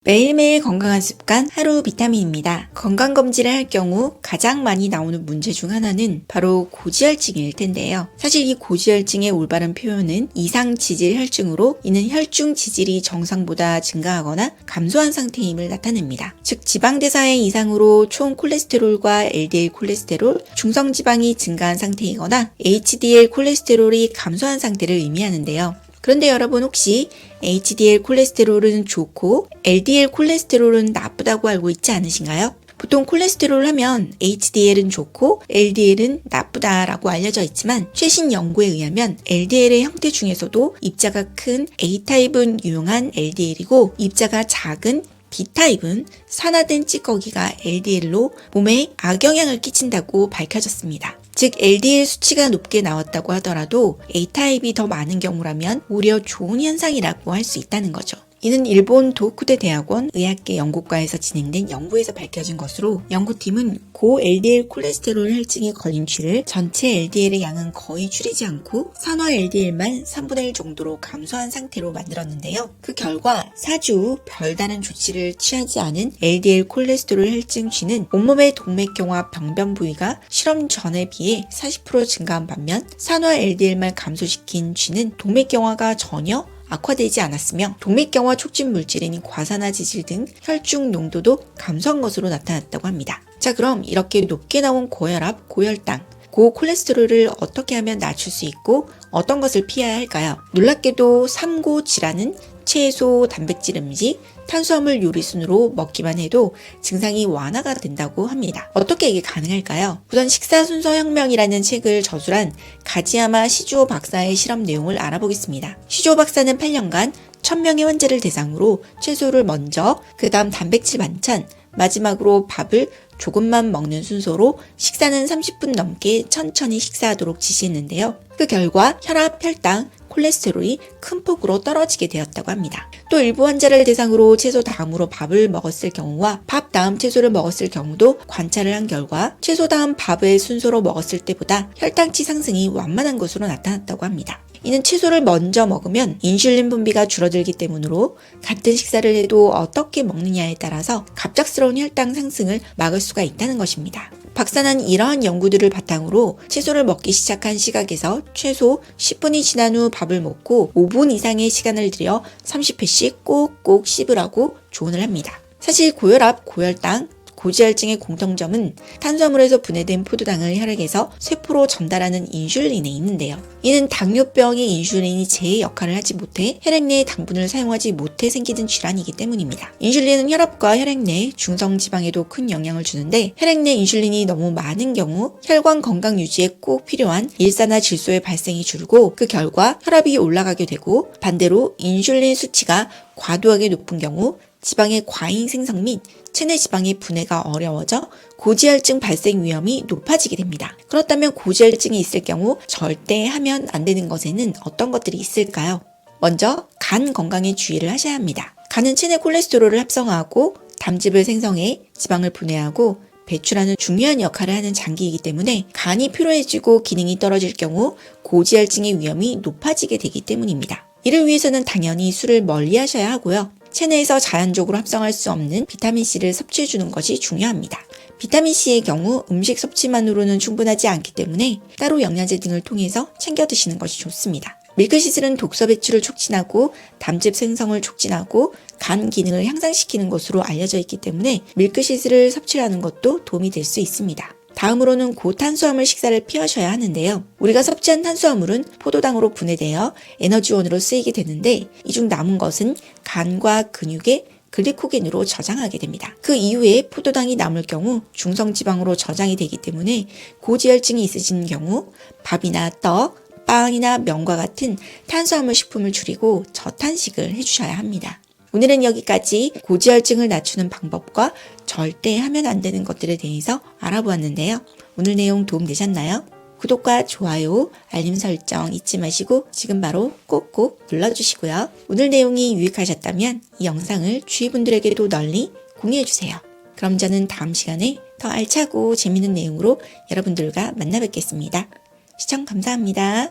매일매일 건강한 습관 하루 비타민입니다. 건강검진을 할 경우 가장 많이 나오는 문제 중 하나는 바로 고지혈증일 텐데요. 사실 이 고지혈증의 올바른 표현은 이상지질 혈증으로 이는 혈중 지질이 정상보다 증가하거나 감소한 상태임을 나타냅니다. 즉 지방대사의 이상으로 총 콜레스테롤과 LDL 콜레스테롤, 중성지방이 증가한 상태이거나 HDL 콜레스테롤이 감소한 상태를 의미하는데요. 그런데 여러분 혹시 HDL 콜레스테롤은 좋고 LDL 콜레스테롤은 나쁘다고 알고 있지 않으신가요? 보통 콜레스테롤 하면 HDL은 좋고 LDL은 나쁘다라고 알려져 있지만 최신 연구에 의하면 LDL의 형태 중에서도 입자가 큰 A타입은 유용한 LDL이고 입자가 작은 B타입은 산화된 찌꺼기가 LDL로 몸에 악영향을 끼친다고 밝혀졌습니다. 즉 LDL 수치가 높게 나왔다고 하더라도 A타입이 더 많은 경우라면 오히려 좋은 현상이라고 할 수 있다는 거죠. 이는 일본 도쿠대 대학원 의학계 연구과에서 진행된 연구에서 밝혀진 것으로 연구팀은 고 LDL 콜레스테롤 혈증에 걸린 쥐를 전체 LDL의 양은 거의 줄이지 않고 산화 LDL만 3분의 1 정도로 감소한 상태로 만들었는데요. 그 결과 4주 후 별다른 조치를 취하지 않은 LDL 콜레스테롤 혈증 쥐는 온몸의 동맥경화 병변 부위가 실험 전에 비해 40% 증가한 반면 산화 LDL만 감소시킨 쥐는 동맥경화가 전혀 악화되지 않았으며 동맥경화 촉진 물질인 과산화지질 등 혈중 농도도 감소한 것으로 나타났다고 합니다. 자, 그럼 이렇게 높게 나온 고혈압, 고혈당, 고콜레스테롤을 어떻게 하면 낮출 수 있고 어떤 것을 피해야 할까요? 놀랍게도 삼고지라는 채소, 단백질 음식, 탄수화물 요리순으로 먹기만 해도 증상이 완화가 된다고 합니다. 어떻게 이게 가능할까요? 우선 식사순서혁명이라는 책을 저술한 가지야마 시주오 박사의 실험 내용을 알아보겠습니다. 시주오 박사는 8년간 1000명의 환자를 대상으로 채소를 먼저, 그 다음 단백질 반찬, 마지막으로 밥을 조금만 먹는 순서로 식사는 30분 넘게 천천히 식사하도록 지시했는데요. 그 결과 혈압, 혈당, 콜레스테롤이 큰 폭으로 떨어지게 되었다고 합니다. 또 일부 환자를 대상으로 채소 다음으로 밥을 먹었을 경우와 밥 다음 채소를 먹었을 경우도 관찰을 한 결과 채소 다음 밥을 순서로 먹었을 때보다 혈당치 상승이 완만한 것으로 나타났다고 합니다. 이는 채소를 먼저 먹으면 인슐린 분비가 줄어들기 때문으로 같은 식사를 해도 어떻게 먹느냐에 따라서 갑작스러운 혈당 상승을 막을 수가 있다는 것입니다. 박사는 이러한 연구들을 바탕으로 채소를 먹기 시작한 시각에서 최소 10분이 지난 후 밥을 먹고 5분 이상의 시간을 들여 30회씩 꼭꼭 씹으라고 조언을 합니다. 사실 고혈압, 고혈당, 고지혈증의 공통점은 탄수화물에서 분해된 포도당을 혈액에서 세포로 전달하는 인슐린에 있는데요. 이는 당뇨병의 인슐린이 제 역할을 하지 못해 혈액 내의 당분을 사용하지 못해 생기는 질환이기 때문입니다. 인슐린은 혈압과 혈액 내 중성지방에도 큰 영향을 주는데 혈액 내 인슐린이 너무 많은 경우 혈관 건강 유지에 꼭 필요한 일산화 질소의 발생이 줄고 그 결과 혈압이 올라가게 되고 반대로 인슐린 수치가 과도하게 높은 경우 지방의 과잉 생성 및 체내 지방의 분해가 어려워져 고지혈증 발생 위험이 높아지게 됩니다. 그렇다면 고지혈증이 있을 경우 절대 하면 안 되는 것에는 어떤 것들이 있을까요? 먼저 간 건강에 주의를 하셔야 합니다. 간은 체내 콜레스테롤을 합성하고 담즙을 생성해 지방을 분해하고 배출하는 중요한 역할을 하는 장기이기 때문에 간이 피로해지고 기능이 떨어질 경우 고지혈증의 위험이 높아지게 되기 때문입니다. 이를 위해서는 당연히 술을 멀리 하셔야 하고요. 체내에서 자연적으로 합성할 수 없는 비타민C를 섭취해주는 것이 중요합니다. 비타민C의 경우 음식 섭취만으로는 충분하지 않기 때문에 따로 영양제 등을 통해서 챙겨 드시는 것이 좋습니다. 밀크시슬은 독소 배출을 촉진하고 담즙 생성을 촉진하고 간 기능을 향상시키는 것으로 알려져 있기 때문에 밀크시슬을 섭취하는 것도 도움이 될 수 있습니다. 다음으로는 고탄수화물 식사를 피하셔야 하는데요. 우리가 섭취한 탄수화물은 포도당으로 분해되어 에너지원으로 쓰이게 되는데 이 중 남은 것은 간과 근육에 글리코겐으로 저장하게 됩니다. 그 이후에 포도당이 남을 경우 중성지방으로 저장이 되기 때문에 고지혈증이 있으신 경우 밥이나 떡, 빵이나 면과 같은 탄수화물 식품을 줄이고 저탄식을 해주셔야 합니다. 오늘은 여기까지 고지혈증을 낮추는 방법과 절대 하면 안 되는 것들에 대해서 알아보았는데요. 오늘 내용 도움되셨나요? 구독과 좋아요, 알림 설정 잊지 마시고 지금 바로 꼭꼭 눌러주시고요. 오늘 내용이 유익하셨다면 이 영상을 주위 분들에게도 널리 공유해주세요. 그럼 저는 다음 시간에 더 알차고 재밌는 내용으로 여러분들과 만나 뵙겠습니다. 시청 감사합니다.